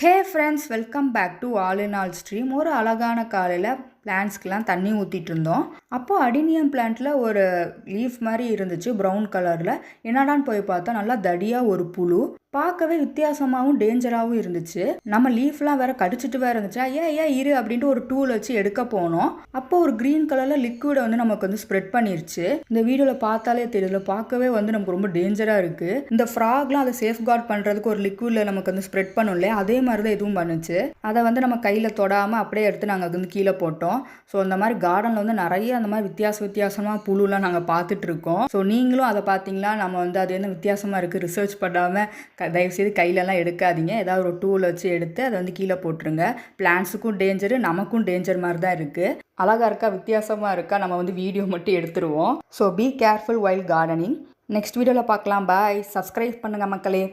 Hey friends, welcome back to all in all stream. ஒரு அழகான காலையில் பிளான்ட்ஸ்க்கெலாம் தண்ணி ஊற்றிட்டு இருந்தோம். அப்போது அடினியம் பிளான்ட்டில் ஒரு லீஃப் மாதிரி இருந்துச்சு ப்ரௌன் கலரில். என்னடான்னு போய் பார்த்தா நல்லா தடியாக ஒரு புழு. பார்க்கவே வித்தியாசமாகவும் டேஞ்சராகவும் இருந்துச்சு. நம்ம லீஃப்லாம் வேற கடிச்சிட்டு வேற இருந்துச்சா, ஏன் இரு அப்படின்ட்டு ஒரு டூல் வச்சு எடுக்க போனோம். அப்போ ஒரு க்ரீன் கலரில் லிக்விடை நமக்கு ஸ்ப்ரெட் பண்ணிருச்சு. இந்த வீடியோவில் பார்த்தாலே தெரியல, பார்க்கவே நமக்கு ரொம்ப டேஞ்சராக இருக்குது. இந்த ஃப்ராக்லாம் அதை சேஃப்கார்ட் பண்ணுறதுக்கு ஒரு லிக்விடில் நமக்கு ஸ்ப்ரெட் பண்ணும்ல, அதே மாதிரி தான் இதுவும் பண்ணுச்சு. அதை நம்ம கையில் தொடாமல் அப்படியே எடுத்து நாங்கள் கீழே போட்டோம். ஸோ இந்த மாதிரி கார்டனில் நிறைய அந்த மாதிரி வித்தியாசமாக புழுலாம் நாங்கள் பார்த்துட்டு இருக்கோம். ஸோ நீங்களும் அதை பார்த்தீங்களா, நம்ம அது என்ன வித்தியாசமாக இருக்குது ரிசர்ச் பண்ணாமல் தயவுசெய்து கையிலலாம் எடுக்காதீங்க. ஏதாவது ஒரு டூல் வச்சு எடுத்து அதை கீழே போட்டுருங்க. பிளான்ஸுக்கும் டேஞ்சரு, நமக்கும் டேஞ்சர் மாதிரி தான் இருக்குது. அழகாக இருக்கா, வித்தியாசமாக இருக்கா, நம்ம வீடியோ மட்டும் எடுத்துருவோம். So be careful while gardening. Next வீடியோவில் பார்க்கலாம். பாய். சப்ஸ்கிரைப் பண்ணுங்கள் மக்களே.